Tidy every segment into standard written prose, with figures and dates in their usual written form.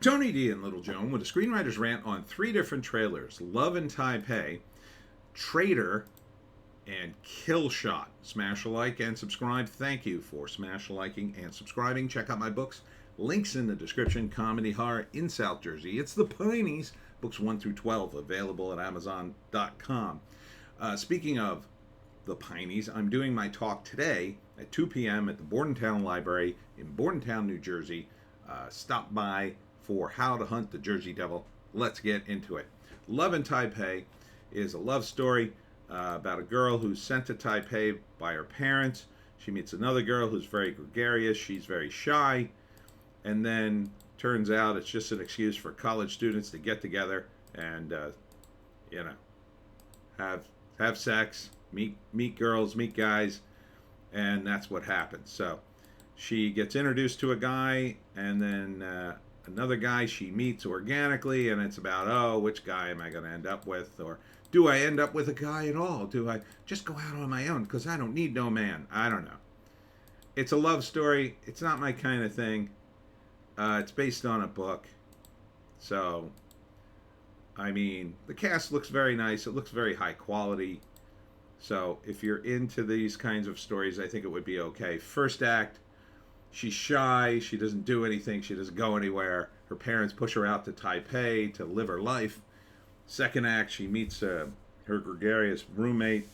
Tony D and Little Joan with a screenwriter's rant on three different trailers: Love and Taipei, Traitor, and Kill Shot. Smash a like and subscribe. Thank you for smash liking and subscribing. Check out my books. Links in the description. Comedy horror in South Jersey. It's the Pineys. Books 1 through 12 available at Amazon.com. Speaking of the Pineys, I'm doing my talk today at 2 p.m. at the Bordentown Library in Bordentown, New Jersey. Stop by for How to Hunt the Jersey Devil. Let's get into it. Love and Taipei is a love story about a girl who's sent to Taipei by her parents. She meets another girl who's very gregarious. She's very shy. And then turns out it's just an excuse for college students to get together and, have sex, meet girls, meet guys, and that's what happens. So she gets introduced to a guy, and then another guy she meets organically, and it's about, oh, which guy am I going to end up with? Or do I end up with a guy at all? Do I just go out on my own because I don't need no man? I don't know. It's a love story. It's not my kind of thing. It's based on a book. So, I mean, the cast looks very nice. It looks very high quality. So, if you're into these kinds of stories, I think it would be okay. First act, she's shy. She doesn't do anything. She doesn't go anywhere. Her parents push her out to Taipei to live her life. Second act, she meets her gregarious roommate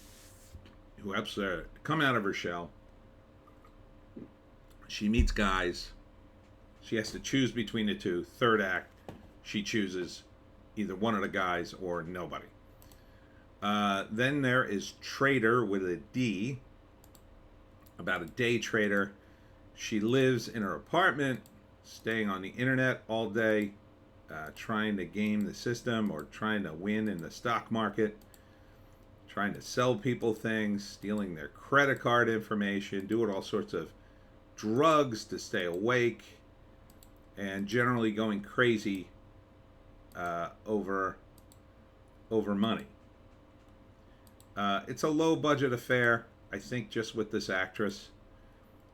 who helps her come out of her shell. She meets guys. She has to choose between the two. Third act, she chooses either one of the guys or nobody. Then there is Traitor with a D, about a day trader. She lives in her apartment, staying on the internet all day, trying to game the system or trying to win in the stock market, trying to sell people things, stealing their credit card information, doing all sorts of drugs to stay awake, and generally going crazy over money. It's a low budget affair, I think, just with this actress,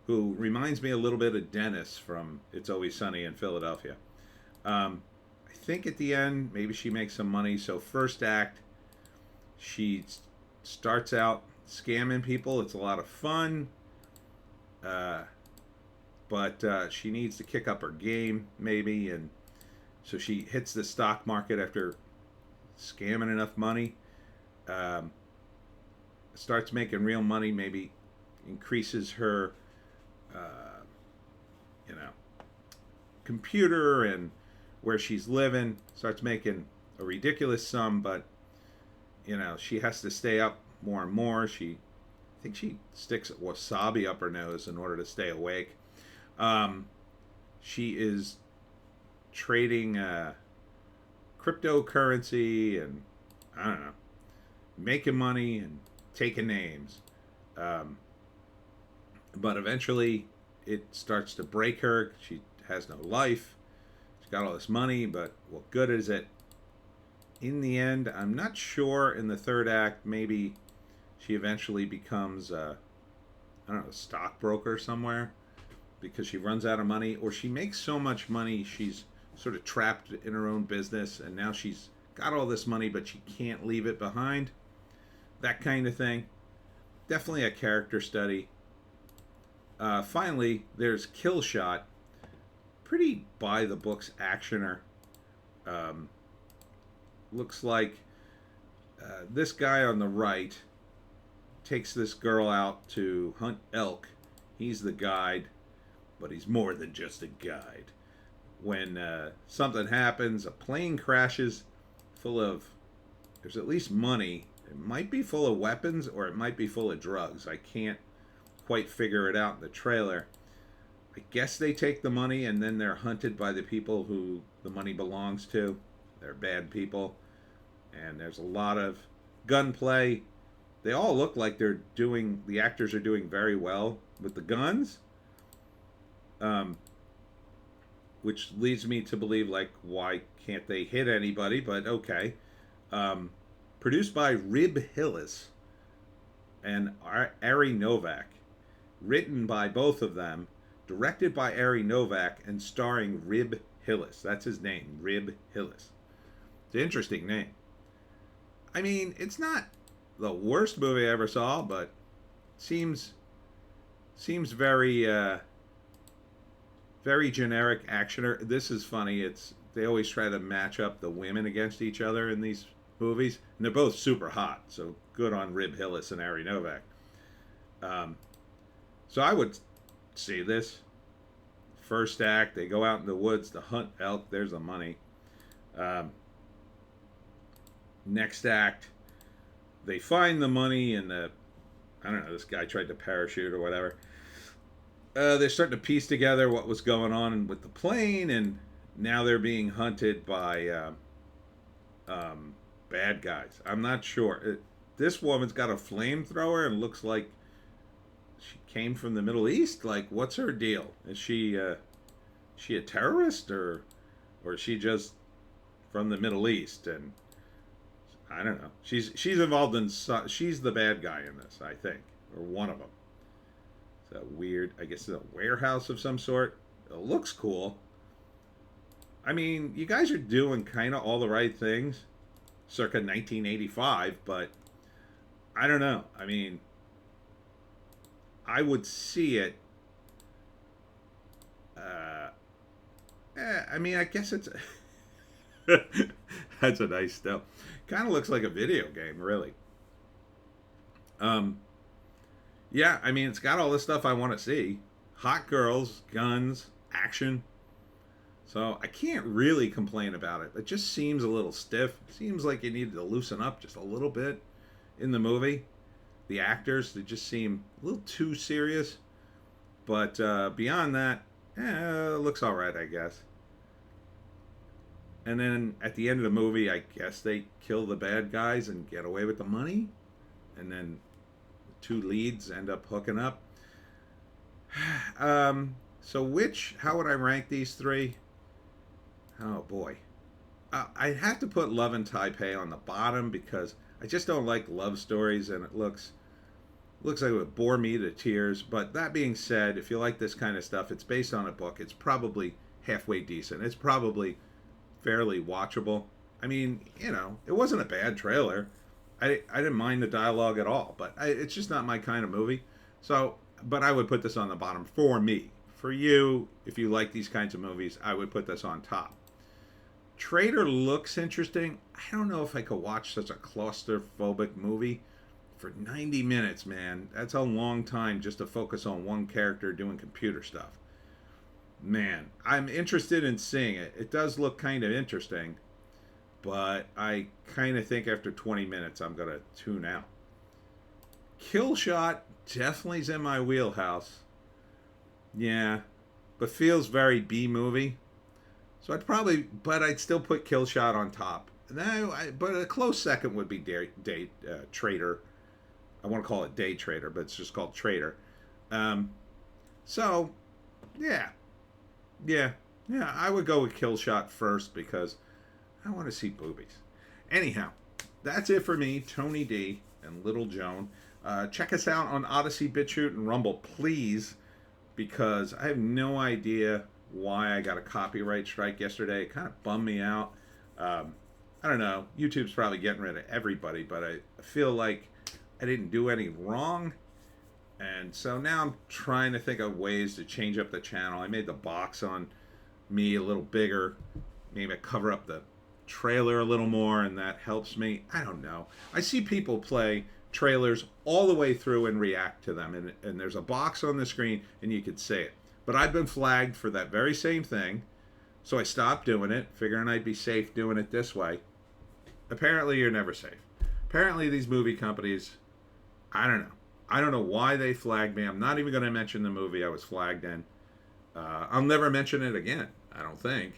who reminds me a little bit of Dennis from It's Always Sunny in Philadelphia. I think at the end, maybe she makes some money. So first act, she starts out scamming people. It's a lot of fun. But she needs to kick up her game, maybe. And so she hits the stock market after scamming enough money. Starts making real money, maybe increases her computer and where she's living, starts making a ridiculous sum, but she has to stay up more and more. I think she sticks wasabi up her nose in order to stay awake. She is trading cryptocurrency and I don't know, making money and taking names. But eventually it starts to break her. She has no life. She's got all this money, but what good is it? In the end, I'm not sure. In the third act, maybe she eventually becomes a stockbroker somewhere because she runs out of money, or she makes so much money she's sort of trapped in her own business, and now she's got all this money but she can't leave it behind. That kind of thing. Definitely a character study. Finally, there's Kill Shot. Pretty by the books actioner. Looks like this guy on the right takes this girl out to hunt elk. He's the guide, but he's more than just a guide. When something happens, a plane crashes there's at least money. It might be full of weapons or it might be full of drugs. I can't quite figure it out in the trailer. I guess they take the money and then they're hunted by the people who the money belongs to. They're bad people. And there's a lot of gunplay. They all look like the actors are doing very well with the guns. Which leads me to believe, why can't they hit anybody? But okay. Produced by Rib Hillis and Ari Novak. Written by both of them. Directed by Ari Novak and starring Rib Hillis. That's his name, Rib Hillis. It's an interesting name. I mean, it's not the worst movie I ever saw, but seems very generic actioner. This is funny. It's they always try to match up the women against each other in these movies, and they're both super hot. So good on Rib Hillis and Ari Novak. Um, so I would see this first act. They go out in the woods to hunt elk. There's the money. Um, Next act, they find the money and I don't know. This guy tried to parachute or whatever. They're starting to piece together what was going on with the plane, and now they're being hunted by bad guys. I'm not sure. This woman's got a flamethrower and looks like she came from the Middle East. Like, what's her deal? Is she a terrorist, or is she just from the Middle East? And I don't know. She's involved in. She's the bad guy in this, I think, or one of them. It's a weird. I guess it's a warehouse of some sort. It looks cool. I mean, you guys are doing kind of all the right things, circa 1985, but I don't know. I mean, I would see it. I mean, I guess it's. That's a nice still. Kind of looks like a video game, really. Yeah, I mean, it's got all this stuff I want to see. Hot girls, guns, action. So I can't really complain about it. It just seems a little stiff. It seems like you needed to loosen up just a little bit in the movie. The actors, they just seem a little too serious. But beyond that, it looks all right, I guess. And then at the end of the movie, I guess they kill the bad guys and get away with the money. And then the two leads end up hooking up. So how would I rank these three? Oh boy. I'd have to put Love in Taipei on the bottom because I just don't like love stories, and it looks like it would bore me to tears. But that being said, if you like this kind of stuff, it's based on a book. It's probably halfway decent. It's probably fairly watchable. I mean, it wasn't a bad trailer. I didn't mind the dialogue at all, but it's just not my kind of movie. So, but I would put this on the bottom for me. For you, if you like these kinds of movies, I would put this on top. Traitor looks interesting. I don't know if I could watch such a claustrophobic movie for 90 minutes, man. That's a long time just to focus on one character doing computer stuff. Man, I'm interested in seeing it. It does look kind of interesting, but I kind of think after 20 minutes I'm going to tune out. Kill Shot definitely is in my wheelhouse. Yeah, but feels very B-movie. So I'd still put Kill Shot on top. But a close second would be Traitor. I want to call it Day Trader, but it's just called Traitor. So, yeah, I would go with Kill Shot first because I want to see boobies. Anyhow, that's it for me, Tony D and Little Joan. Check us out on Odysee, Bitchute, and Rumble, please, because I have no idea why I got a copyright strike yesterday. It kind of bummed me out. I don't know. YouTube's probably getting rid of everybody, but I feel like I didn't do any wrong. And so now I'm trying to think of ways to change up the channel. I made the box on me a little bigger. Maybe I cover up the trailer a little more, and that helps me. I don't know. I see people play trailers all the way through and react to them. And there's a box on the screen, and you can see it. But I've been flagged for that very same thing. So I stopped doing it, figuring I'd be safe doing it this way. Apparently, you're never safe. Apparently, these movie companies, I don't know. I don't know why they flagged me. I'm not even going to mention the movie I was flagged in. I'll never mention it again, I don't think.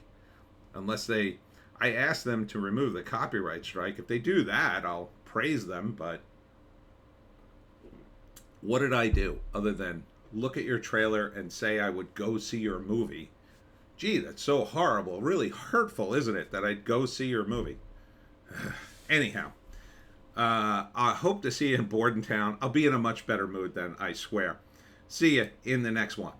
Unless I ask them to remove the copyright strike. If they do that, I'll praise them. But what did I do other than look at your trailer and say I would go see your movie? Gee, that's so horrible. Really hurtful, isn't it, that I'd go see your movie? Anyhow, I hope to see you in Bordentown. I'll be in a much better mood then, I swear. See you in the next one.